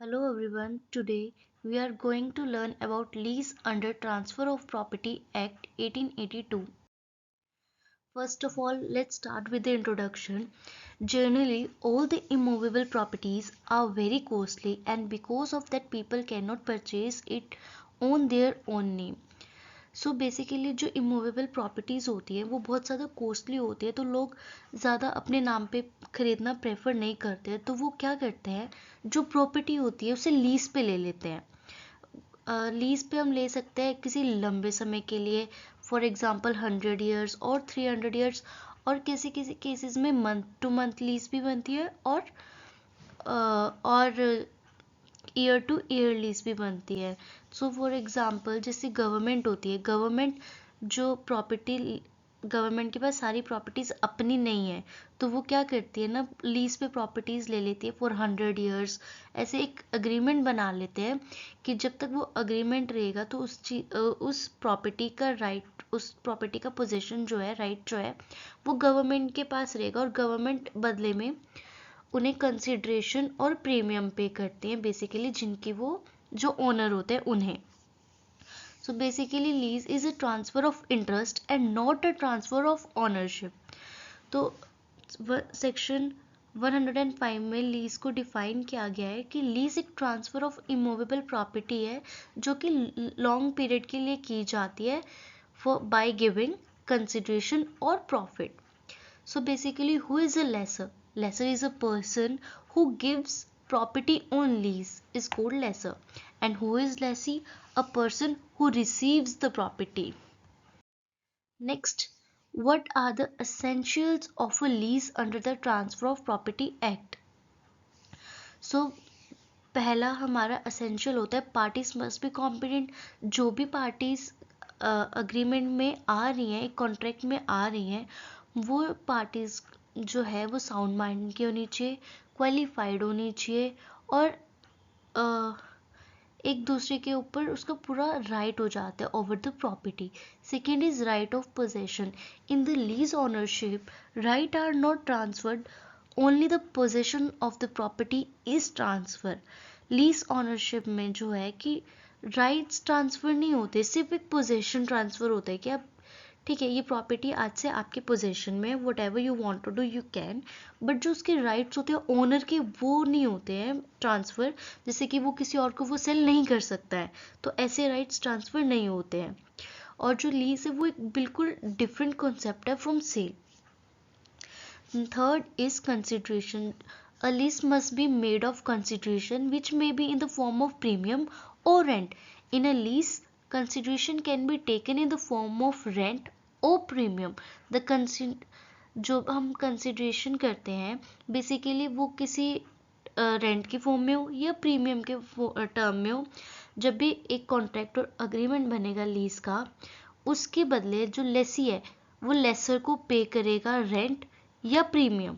Hello everyone, today we are going to learn about lease under Transfer of Property Act 1882. First of all, let's start with the introduction. Generally, all the immovable properties are very costly and because of that people cannot purchase it on their own name. So basically जो immovable properties होती है वो बहुत ज़्यादा costly होती है, तो लोग ज़्यादा अपने नाम पे ख़रीदना प्रेफर नहीं करते हैं। तो वो क्या करते हैं, जो प्रॉपर्टी होती है उसे लीज़ पे ले लेते हैं। लीज़ पे हम ले सकते हैं किसी लंबे समय के लिए, फॉर एग्ज़ाम्पल 100 ईयर्स और 300 ईयर्स, और किसी किसी केसेस में मंथ टू मंथ लीज़ भी बनती है और ईयर टू ईयर लीज भी बनती है। सो फॉर एग्जांपल जैसे गवर्नमेंट होती है, गवर्नमेंट के पास सारी प्रॉपर्टीज़ अपनी नहीं है, तो वो क्या करती है ना, लीज पे प्रॉपर्टीज़ ले लेती है फॉर 100 ईयर्स। ऐसे एक अग्रीमेंट बना लेते हैं कि जब तक वो अग्रीमेंट रहेगा तो उस प्रॉपर्टी का राइट, उस प्रॉपर्टी का पोजीशन जो है, राइट जो है, वो गवर्नमेंट के पास रहेगा और गवर्नमेंट बदले में उन्हें कंसिडरेशन और प्रीमियम पे करते हैं, बेसिकली जिनकी वो जो ओनर होते हैं उन्हें। So basically lease is a transfer of interest and not a transfer of ownership. तो सेक्शन 105 में लीज को डिफाइन किया गया है कि लीज एक ट्रांसफर ऑफ इमूवेबल प्रॉपर्टी है जो कि लॉन्ग पीरियड के लिए की जाती है फॉर बाय गिविंग कंसिडरेशन और profit. So basically, who is a lessor? Lessor is a person who gives property on lease is called lessor. And who is lessee? A person who receives the property. Next, what are the essentials of a lease under the Transfer of Property Act? So पहला हमारा essential होता है parties must be competent. जो भी parties agreement में आ रही हैं, एक कॉन्ट्रैक्ट में आ रही हैं, वो पार्टीज जो है वो साउंड माइंड की होनी चाहिए, क्वालिफाइड होनी चाहिए और एक दूसरे के ऊपर उसका पूरा राइट हो जाता है over the property. Second is right of possession. In the lease ownership right are not transferred, only the possession of the property is transfer. Lease ownership में जो है कि राइट्स ट्रांसफ़र नहीं होते, सिर्फ एक पोजेशन ट्रांसफ़र होता है कि आप ठीक है, ये प्रॉपर्टी आज से आपके पोजेशन में, whatever you want to do you can, but जो उसके राइट्स होते हैं ओनर के वो नहीं होते हैं ट्रांसफ़र, जैसे कि वो किसी और को वो सेल नहीं कर सकता है, तो ऐसे राइट्स ट्रांसफ़र नहीं होते हैं. और जो लीज है वो एक बिल्कुल डिफरेंट कॉन्सेप्ट है from sale. Third is consideration. A lease must be made of consideration which may be in the form of premium or rent. In a lease, consideration can be taken in the form of rent or premium. जो हम consideration करते हैं basically वो किसी rent के form में हो या प्रीमियम के टर्म में हो. जब भी एक कॉन्ट्रैक्ट और अग्रीमेंट बनेगा लीज का, उसके बदले जो लेसी है वो लेसर को पे करेगा रेंट या premium.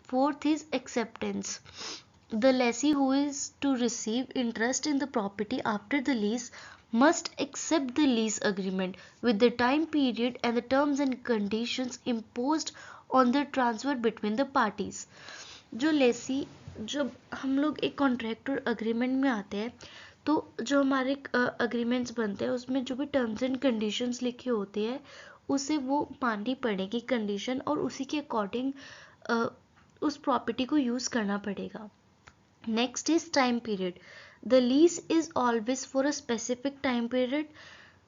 Fourth is acceptance. The lessee who is to receive interest in the property after the lease must accept the lease agreement with the time period and the terms and conditions imposed on the transfer between the parties. जो लेसी, जब हम लोग एक contract और agreement में आते हैं तो जो हमारे अग्रीमेंट्स बनते हैं उसमें जो भी टर्म्स एंड कंडीशंस लिखी होती है उसे वो माननी पड़ेगी कंडीशन, और उसी के अकॉर्डिंग उस प्रॉपर्टी को यूज़ करना पड़ेगा. Next is time period. The lease is always for a specific time period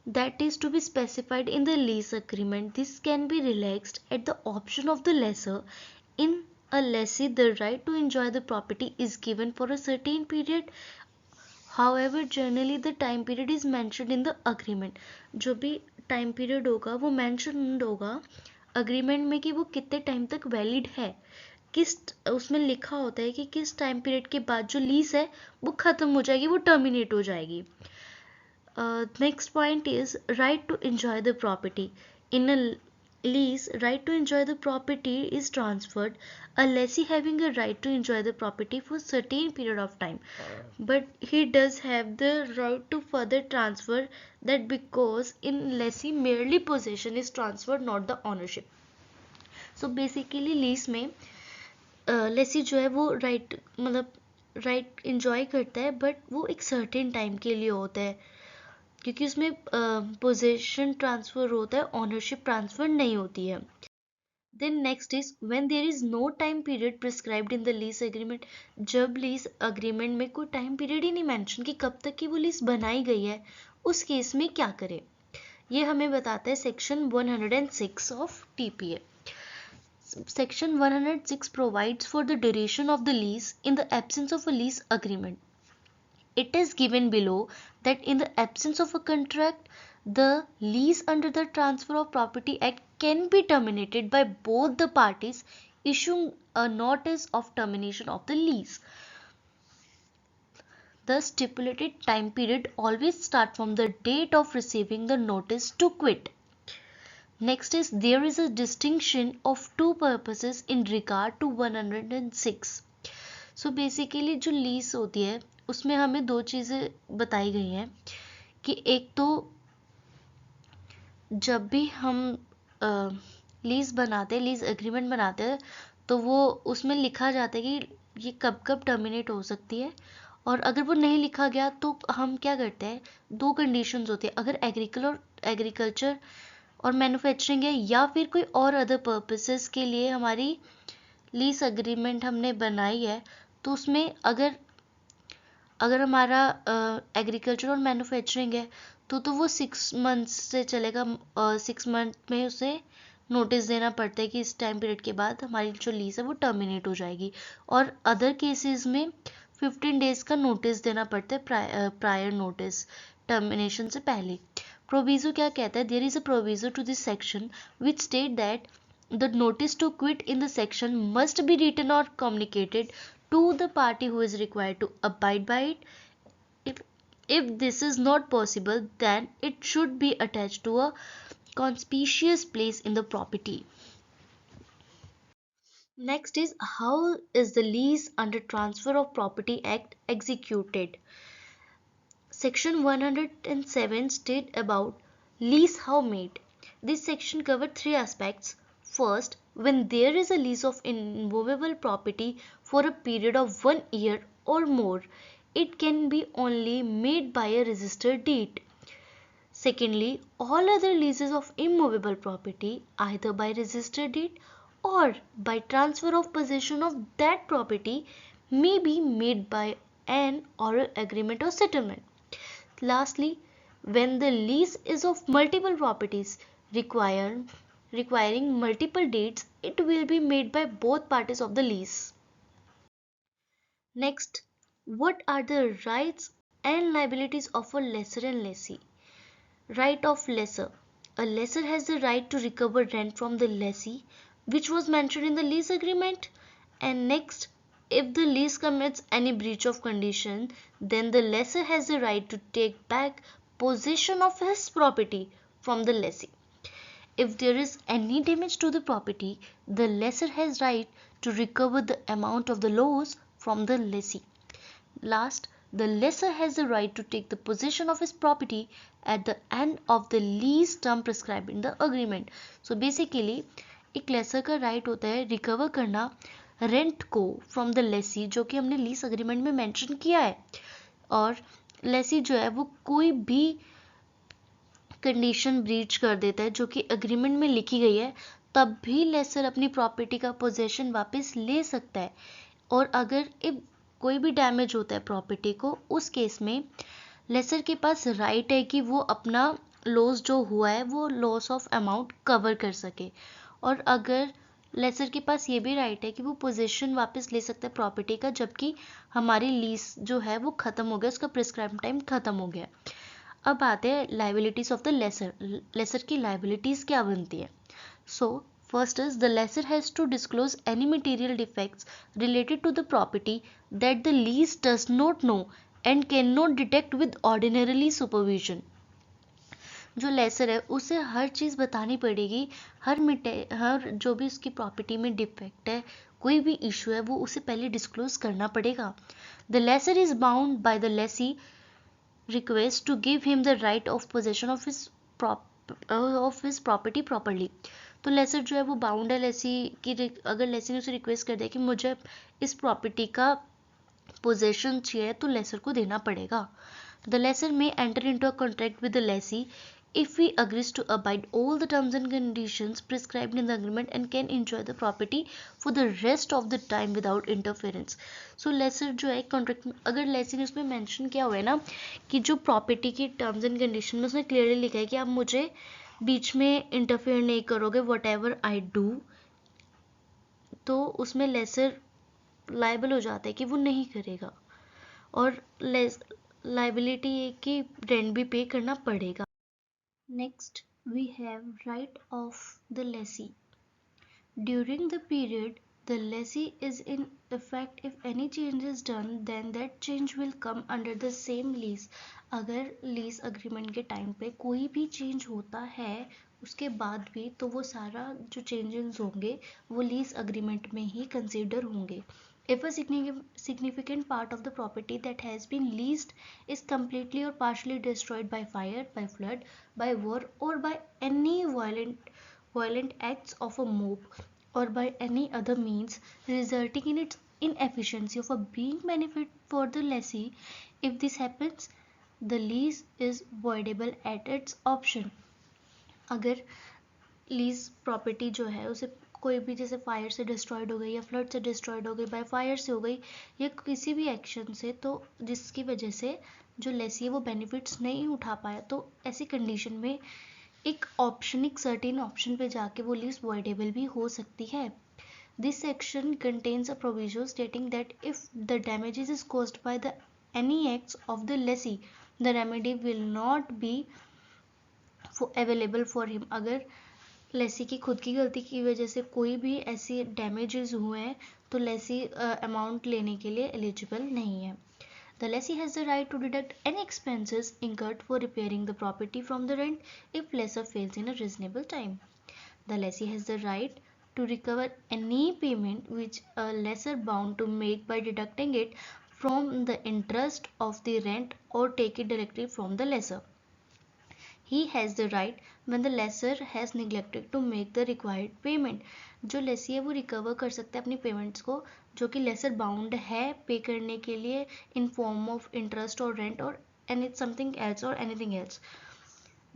that is to be specified in the lease agreement. This can be relaxed at the option of the lessor. In a lessee, the right to enjoy the property is given for a certain period. However, generally the time period is mentioned in the agreement. जो भी time period होगा वो mentioned होगा agreement में कि वो कितने time तक वैलिड है, किस उसमें लिखा होता है कि किस टाइम पीरियड के बाद जो लीज है वो ख़त्म हो जाएगी, वो टर्मिनेट हो जाएगी. Next point is right to enjoy the property. In a lease, right to enjoy the property is transferred. A lessee having a right to enjoy the property for a certain period of time, but he does have the right to further transfer that, because in lessee merely possession is transferred, not the ownership. So basically lease में लेसी जो है वो right enjoy करता है, but वो एक certain time के लिए होता है, क्योंकि उसमें पोजेशन ट्रांसफर होता है, ऑनरशिप ट्रांसफर नहीं होती है. Then next is when there is no time period prescribed in the lease agreement. जब लीज अग्रीमेंट में कोई टाइम पीरियड ही नहीं मेंशन कि कब तक की वो लीज बनाई गई है, उस केस में क्या करें, ये हमें बताता है section 106 of TPA. Section 106 provides for the duration of the lease in the absence of a lease agreement. It is given below that in the absence of a contract, the lease under the Transfer of Property Act can be terminated by both the parties issuing a notice of termination of the lease. The stipulated time period always starts from the date of receiving the notice to quit. Next is there is a distinction of two purposes in regard to 106. So basically जो lease होती है उसमें हमें दो चीज़ें बताई गई हैं कि एक तो जब भी हम लीज बनाते हैं, लीज एग्रीमेंट बनाते हैं, तो वो उसमें लिखा जाता है कि ये कब कब टर्मिनेट हो सकती है. और अगर वो नहीं लिखा गया तो हम क्या करते हैं, दो कंडीशंस होती है. अगर एग्रीकल्चर और मैन्युफैक्चरिंग है या फिर कोई और अदर पर्पसेस के लिए हमारी लीज एग्रीमेंट हमने बनाई है, तो उसमें अगर हमारा एग्रीकल्चर और मैन्युफैक्चरिंग है तो वो 6 मंथ्स से चलेगा. 6 मंथ में उसे नोटिस देना पड़ता है कि इस टाइम पीरियड के बाद हमारी जो लीज है वो टर्मिनेट हो जाएगी. और अदर केसेस में 15 डेज का नोटिस देना पड़ता है, प्रायर नोटिस टर्मिनेशन से पहले. प्रोविजो क्या कहता है, there is a proviso to this section which state that the notice to quit in the section must be written और communicated to the party who is required to abide by it. If this is not possible, then it should be attached to a conspicuous place in the property. Next is how is the lease under Transfer of Property Act executed. Section 107 state about lease how made. This section covers three aspects. First, when there is a lease of immovable property for a period of 1 year or more, it can be only made by a registered deed. Secondly, all other leases of immovable property, either by registered deed or by transfer of possession of that property, may be made by an oral agreement or settlement. Lastly, when the lease is of multiple properties requiring multiple deeds, it will be made by both parties of the lease. Next, what are the rights and liabilities of a lessor and lessee? Right of lessor. A lessor has the right to recover rent from the lessee, which was mentioned in the lease agreement. And next, if the lease commits any breach of condition, then the lessor has the right to take back possession of his property from the lessee. If there is any damage to the property, the lessor has right to recover the amount of the loss from the lessee. Last, the lessor has the right to take the possession of his property at the end of the lease term prescribed in the agreement. So basically, एक laser का right होता है recover करना rent को from the Lesi, जो कि हमने lease agreement में मेंशन किया है. और लेसी जो है वो कोई भी कंडीशन ब्रीच कर देता है जो कि एग्रीमेंट में लिखी गई है, तब भी लेसर अपनी प्रॉपर्टी का पोजेशन वापस ले सकता है. और अगर कोई भी डैमेज होता है प्रॉपर्टी को, उस केस में लेसर के पास राइट है कि वो अपना लॉस जो हुआ है वो लॉस ऑफ अमाउंट कवर कर सके. और अगर लेसर के पास ये भी राइट है कि वो पोजीशन वापस ले सकता है प्रॉपर्टी का, जबकि हमारी लीज जो है वो ख़त्म हो गया, उसका प्रिस्क्राइब टाइम ख़त्म हो गया. अब आते हैं liabilities of the lessor. Lessor की लाइबिलिटीज़ क्या बनती है? So first is the lessor has to disclose any material defects related to the property that the lease does not know and cannot detect with ordinarily supervision. जो laser है उसे हर चीज़ बतानी पड़ेगी, हर जो भी उसकी प्रॉपर्टी में डिफेक्ट है, कोई भी इशू है, वो उसे पहले डिस्क्लोज करना पड़ेगा. The lessor is bound by the lessee request to give him the right of possession of his property properly. तो लेसर जो है वो बाउंड है लेसी की, अगर लेसी ने उसे रिक्वेस्ट कर दिया कि मुझे इस प्रॉपर्टी का पोजेशन चाहिए तो लेसर को देना पड़ेगा. The lessor may enter into a contract with the lessee if he agrees to abide all the terms and conditions prescribed in the agreement and can enjoy the property for the rest of the time without interference. So lessor जो है contract में, अगर लेसी ने उसमें mention किया हुआ है ना कि जो प्रॉपर्टी की टर्म्स एंड कंडीशन में उसने क्लियरली लिखा है कि आप मुझे बीच में इंटरफेयर नहीं करोगे वट एवर आई डू, तो उसमें लेसर लाइबल हो जाता है कि वो नहीं करेगा और लाइबिलिटी है कि रेंट भी पे करना पड़ेगा. Next we have right of the lessee. During the period the lessee is in effect. If any change is done then that change will come under the same lease. अगर lease agreement के time पे कोई भी change होता है उसके बाद भी तो वो सारा जो चेंजेस होंगे वो लीज अग्रीमेंट में ही कंसिडर होंगे. If a significant part of the property that has been leased is completely or partially destroyed by fire, by flood, by war, or by any violent acts of a mob, or by any other means resulting in its inefficiency of a being benefit for the lessee, if this happens, the lease is voidable at its option. अगर lease property जो है उसे कोई भी जैसे fire से destroyed हो गई या फ्लड से डिस्ट्रॉयड हो गई, बाय फायर से हो गई या किसी भी एक्शन से, तो जिसकी वजह से जो लेसी है वो बेनिफिट्स नहीं उठा पाया, तो ऐसी कंडीशन में एक ऑप्शन, एक सर्टेन ऑप्शन पे जाके वो लीज वॉइडेबल भी हो सकती है. This section contains a provision stating that if the damages is caused by the any acts of the Lesi the remedy will not be available for him. अगर लेसी की खुद की गलती की वजह से कोई भी ऐसे डैमेजेस हुए हैं तो लेसी अमाउंट लेने के लिए एलिजिबल नहीं है. The lessee has the right to deduct any expenses incurred for repairing the property from the rent if lessor fails in a reasonable time. The lessee has the right to recover any payment which a lessor bound to make by deducting it from the interest of the rent or take it directly from the lessor. He has the right when the lessor has neglected to make the required payment. जो लेसी है वो recover कर सकता है अपनी payments को जो कि लेसर बाउंड है पे करने के लिए इन फॉर्म ऑफ इंटरेस्ट और रेंट और एनी समथिंग एल्स और anything else.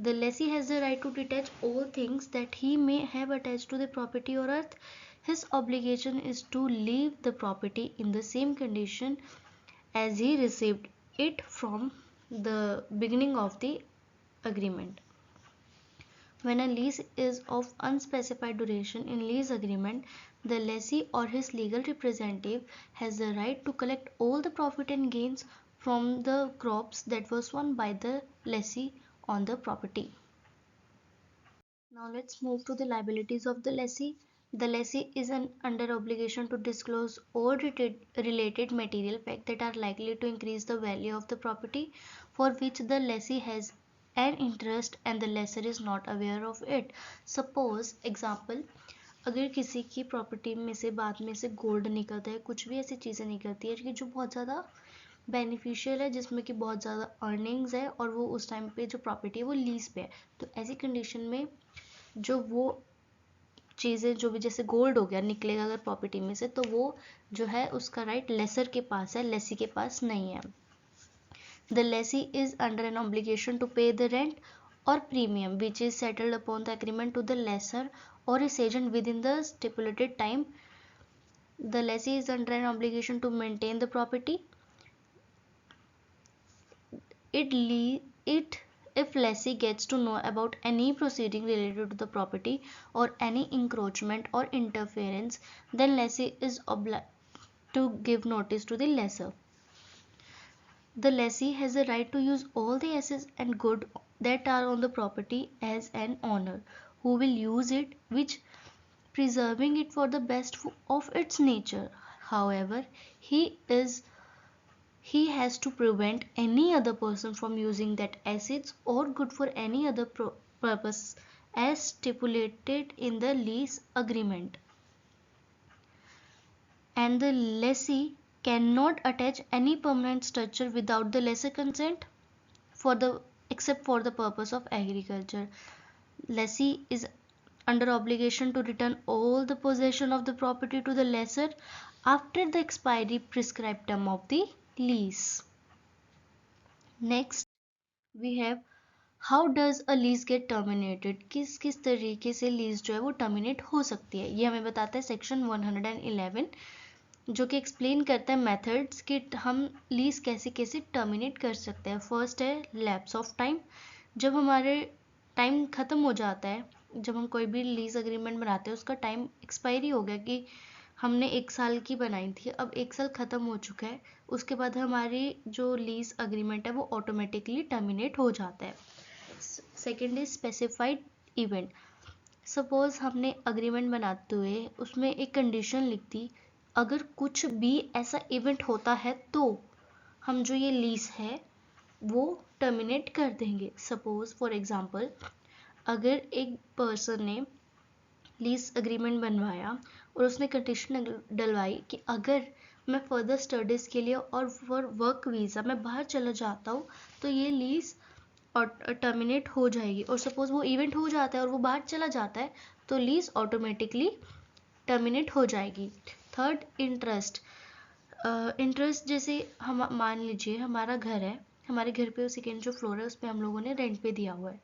The lessee has the right to detach all things that he may have attached to the property or earth. His obligation is to leave the property in the same condition as he received it from the beginning of the agreement. When a lease is of unspecified duration in lease agreement, the lessee or his legal representative has the right to collect all the profit and gains from the crops that was won by the lessee on the property. Now let's move to the liabilities of the lessee. The lessee is under obligation to disclose all related material facts that are likely to increase the value of the property for which the lessee has an interest and the lessor is not aware of it. Suppose example, अगर किसी की property में से बाद में से gold निकलता है, कुछ भी ऐसी चीज़ें निकलती है कि जो बहुत ज़्यादा बेनिफिशियल है, जिसमें कि बहुत ज़्यादा अर्निंग्स है और वो उस टाइम पे जो प्रॉपर्टी है वो लीज पे है, तो ऐसी कंडीशन में जो वो चीज़ें जो भी जैसे गोल्ड हो गया निकलेगा अगर प्रॉपर्टी में से, तो वो जो है उसका राइट लेसर के पास है, लेसी के पास नहीं है. The lessee is under an obligation to pay the rent or premium which is settled upon the agreement to the lessor or his agent within the stipulated time. The lessee is under an obligation to maintain the property. It if lessee gets to know about any proceeding related to the property or any encroachment or interference, then lessee is obliged to give notice to the lessor. The lessee has the right to use all the assets and goods that are on the property as an owner, who will use it, which preserving it for the best of its nature. However, he has to prevent any other person from using that assets or good for any other purpose as stipulated in the lease agreement. And the lessee cannot attach any permanent structure without the lessor consent except for the purpose of agriculture. Lessee is under obligation to return all the possession of the property to the lessor after the expiry prescribed term of the lease. Next we have how does a lease get terminated, किस किस तरीके से lease जो है वो terminate हो सकती है, ये हमें बताता है सेक्शन 111, जो कि एक्सप्लेन करता है मेथड्स कि हम लीज कैसे कैसे टर्मिनेट कर सकते हैं. फर्स्ट है लैप्स ऑफ टाइम. जब हमारे टाइम ख़त्म हो जाता है, जब हम कोई भी लीज अग्रीमेंट बनाते हैं उसका टाइम एक्सपायरी हो गया कि हमने 1 साल की बनाई थी, अब 1 साल ख़त्म हो चुका है, उसके बाद हमारी जो लीज अग्रीमेंट है वो ऑटोमेटिकली टर्मिनेट हो जाता है. Second is specified event. Suppose हमने अग्रीमेंट बनाते हुए उसमें एक कंडीशन लिख दी, अगर कुछ भी ऐसा इवेंट होता है तो हम जो ये लीज है वो टर्मिनेट कर देंगे. सपोज फॉर एग्जांपल अगर एक पर्सन ने लीज अग्रीमेंट बनवाया और उसने कंडीशन डलवाई कि अगर मैं फर्दर स्टडीज़ के लिए और फॉर वर्क वीज़ा मैं बाहर चला जाता हूँ तो ये लीज और टर्मिनेट हो जाएगी, और सपोज वो इवेंट हो जाता है और वो बाहर चला जाता है तो लीज ऑटोमेटिकली टर्मिनेट हो जाएगी. Third interest. इंटरेस्ट जैसे हम मान लीजिए हमारा घर है, हमारे घर पे सेकेंड जो फ्लोर है उस पर हम लोगों ने रेंट पे दिया हुआ है,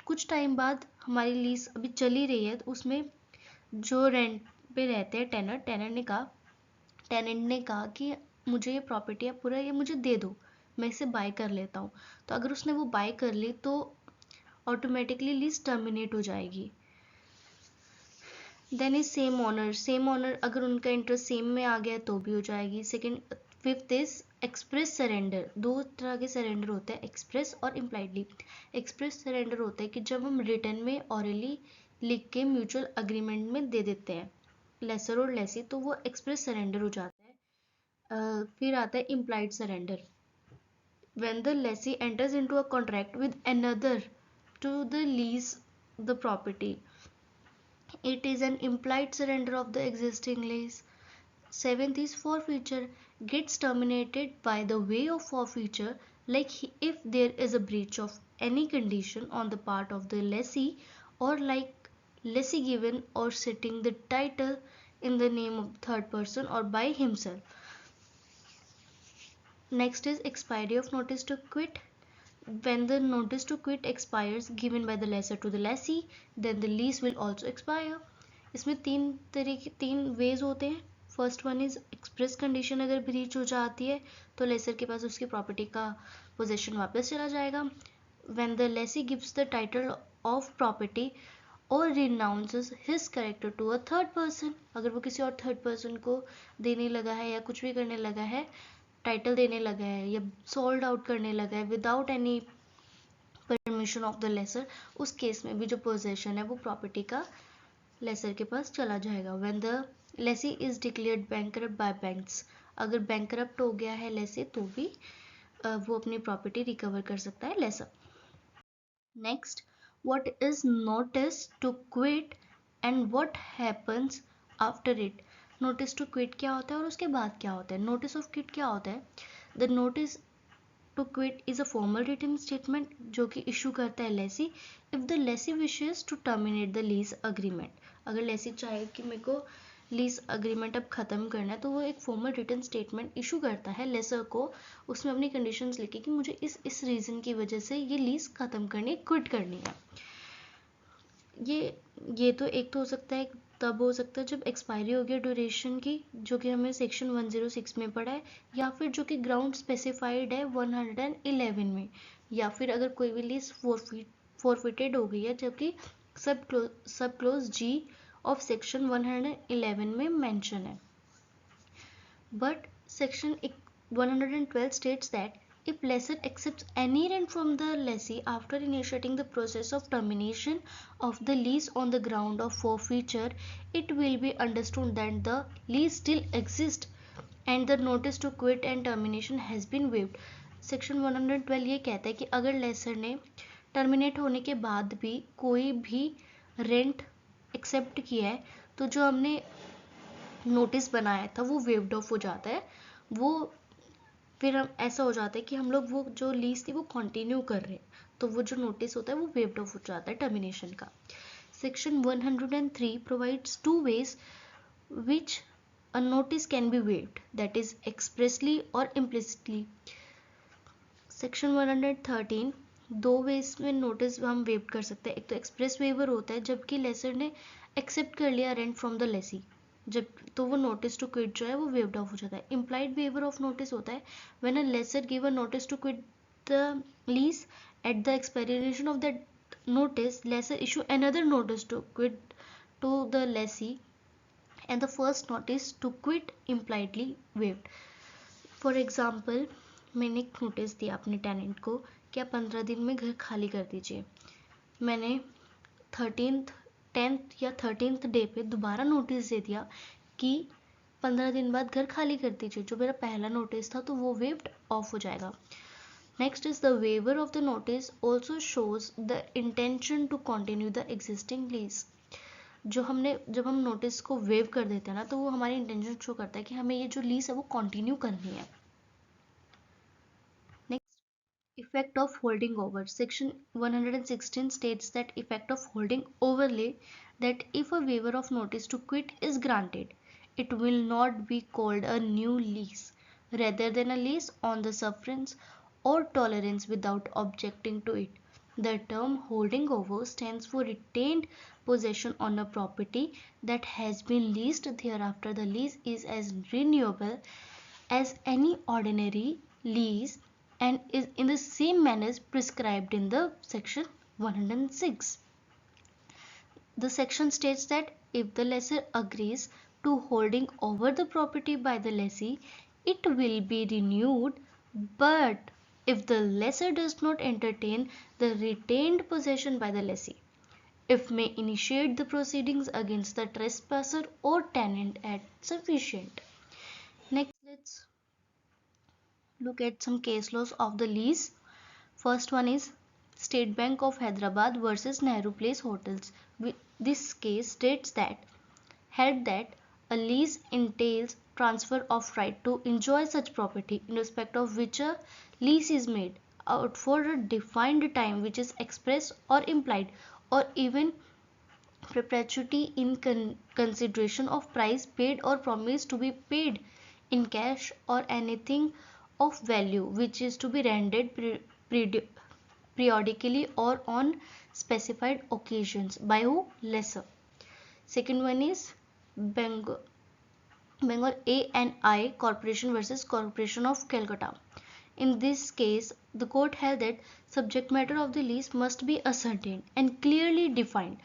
कुछ टाइम बाद हमारी लीज अभी चली रही है तो उसमें जो रेंट पे रहते हैं टेनेंट ने कहा कि मुझे ये प्रॉपर्टी है पूरा ये मुझे दे दो, मैं इसे बाय कर लेता हूँ. तो अगर उसने वो बाय कर ली तो ऑटोमेटिकली लीज टर्मिनेट हो जाएगी. देन इज सेम ऑनर अगर उनका इंटरेस्ट सेम में आ गया तो भी हो जाएगी. Second fifth is express surrender. 2 तरह के सरेंडर होते हैं, एक्सप्रेस और इम्प्लाइडली. एक्सप्रेस सरेंडर होता है कि जब हम रिटर्न में ऑरली लिख के म्यूचुअल अग्रीमेंट में दे देते हैं लेसर और लेसी, तो वो एक्सप्रेस सरेंडर हो जाता है. फिर आता है implied surrender. When the lessee enters into a contract with another to the lease the property, it is an implied surrender of the existing lease. Seventh is forfeiture. Gets terminated by the way of forfeiture, like if there is a breach of any condition on the part of the lessee, or like lessee given or setting the title in the name of third person or by himself. Next is expiry of notice to quit. When the notice to quit expires given by the lessor to the lessee, then the lease will also expire. इसमें तीन veg होते हैं. First one is express condition, अगर breach हो जाती है तो laser के पास उसकी प्रॉपर्टी का पोजेशन वापस चला जाएगा. When the lessee gives the title of property or renounces his character to a third person, अगर वो किसी और थर्ड पर्सन को देने लगा है या कुछ भी करने लगा है, टाइटल देने लगा है या सोल्ड आउट करने लगा है without any permission of the lessor, उस केस में भी जो पोजेशन है वो प्रॉपर्टी का लेसर के पास चला जाएगा. When the Lesi is declared bankrupt bye banks, अगर बैंकरप्ट हो गया है लेसी तो भी वो अपनी प्रॉपर्टी रिकवर कर सकता है lessor. Next, what is notice to quit and what happens after it. Notice to quit क्या होता है और उसके बाद क्या होता है. नोटिस ऑफ क्विट क्या होता है. The notice to quit is a formal written statement जो कि इशू करता है lessee if the lessee wishes to terminate the lease agreement. अगर लेसी चाहे कि मेरे को लीज अग्रीमेंट अब ख़त्म करना है तो वो एक फॉर्मल रिटन स्टेटमेंट इशू करता है लेसर को, उसमें अपनी कंडीशंस लिखे कि मुझे इस रीज़न की वजह से ये लीज ख़त्म करनी, क्विट करनी है. ये तो एक तो हो सकता है, तब हो सकता है जब एक्सपायरी हो गया ड्यूरेशन की, जो कि हमें सेक्शन 106 में पढ़ा है, या फिर जो कि ग्राउंड स्पेसिफाइड है 111 में, या फिर अगर कोई भी लीज फॉरफिटेड हो गई है जबकि सब क्लोज जी ऑफ सेक्शन 111 में मेंशन है. But section 112 states that if lessor accepts any rent from the lessee after initiating the process of termination of the lease on the ground of forfeiture, it will be understood that the lease still exists and the notice to quit and termination has been waived. Section 112 ये कहता है कि अगर laser ने terminate होने के बाद भी कोई भी रेंट एक्सेप्ट किया है तो जो हमने नोटिस बनाया था वो वेव्ड ऑफ हो जाता है. वो फिर हम ऐसा हो जाता है कि हम लोग वो जो लीज थी वो कंटिन्यू कर रहे हैं, तो वो जो नोटिस होता है वो वेव्ड ऑफ हो जाता है टर्मिनेशन का. Section 103 provides two ways which a notice can be waived, that is expressly or implicitly. Section 113 दो वेज में नोटिस हम वेव कर सकते हैं. एक तो एक्सप्रेस वेवर होता है जबकि लेसर ने एक्सेप्ट कर लिया रेंट फ्रॉम द लेसी, जब तो वो नोटिस टू क्विट जो है वो वेव्ड ऑफ हो जाता है. इम्प्लाइड वेवर ऑफ नोटिस होता है when a lessor give a notice to quit the lease at the expiration of that notice, lessor issue another notice to quit to the lessee and the first notice to quit impliedly waived. For example, मैंने एक notice दिया अपने tenant को कि आप 15 दिन में घर खाली कर दीजिए. मैंने 10th या 13th डे पे दोबारा नोटिस दे दिया कि 15 दिन बाद घर खाली कर दीजिए. जो मेरा पहला नोटिस था तो वो वेव्ड ऑफ हो जाएगा. Next is the waiver of the notice also shows the intention to continue the existing lease. जब हम नोटिस को वेव कर देते हैं ना तो वो हमारी इंटेंशन शो करता है कि हमें ये जो लीज है वो कंटिन्यू करनी है. Next, effect of holding over. Section 116 states that effect of holding overlay that if a waiver of notice to quit is granted, it will not be called a new lease rather than a lease on the sufferance or tolerance without objecting to it. The term holding over stands for retained possession on a property that has been leased thereafter. The lease is as renewable as any ordinary lease and is in the same manner prescribed in the section 106. The section states that if the lessor agrees to holding over the property by the lessee, it will be renewed, but if the lessor does not entertain the retained possession by the lessee, it may initiate the proceedings against the trespasser or tenant at sufficient. Next, let's look at some case laws of the lease. First one is State Bank of Hyderabad versus Nehru Place Hotels. This case states that held that a lease entails transfer of right to enjoy such property in respect of which a lease is made out for a defined time which is expressed or implied, or even perpetuity in consideration of price paid or promised to be paid in cash or anything of value which is to be rendered periodically or on specified occasions by who? Lessor. Second one is Bengal A&I Corporation versus Corporation of Calcutta. In this case, the court held that subject matter of the lease must be ascertained and clearly defined.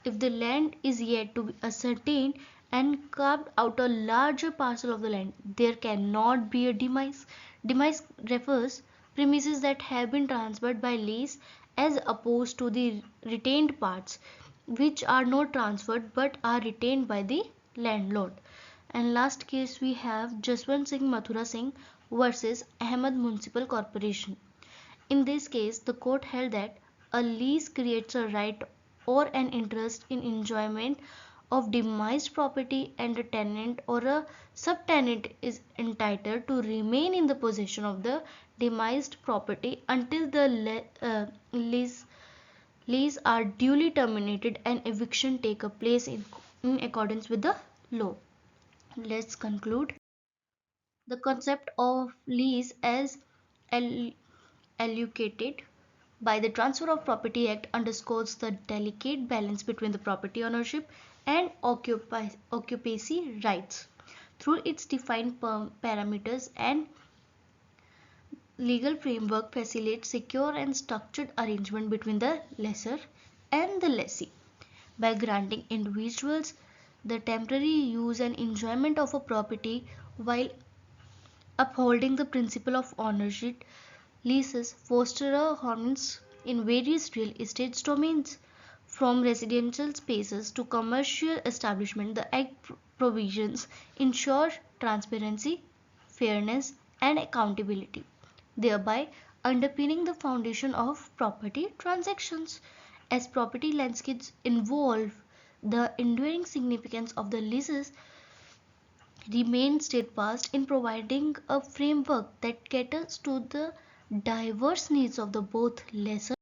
If the land is yet to be ascertained and carved out a larger parcel of the land, there cannot be a demise. Demise refers premises that have been transferred by lease as opposed to the retained parts which are not transferred but are retained by the landlord. And last case we have Jaswant Singh Mathura Singh versus Ahmed Municipal Corporation. In this case, the court held that a lease creates a right or an interest in enjoyment of demised property and a tenant or a subtenant is entitled to remain in the possession of the demised property until the lease are duly terminated and eviction take place in accordance with the law. Let's conclude. The concept of lease as allocated by the Transfer of Property Act underscores the delicate balance between the property ownership and occupancy rights. Through its defined parameters and legal framework facilitates secure and structured arrangement between the lessor and the lessee. By granting individuals the temporary use and enjoyment of a property while upholding the principle of ownership, leases foster a harmony in various real estate domains. From residential spaces to commercial establishment, the Act provisions ensure transparency, fairness, and accountability, thereby underpinning the foundation of property transactions. As property landscapes evolve, the enduring significance of the leases remains steadfast in providing a framework that caters to the diverse needs of the both lessor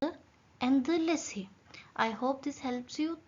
and the lessee. I hope this helps you.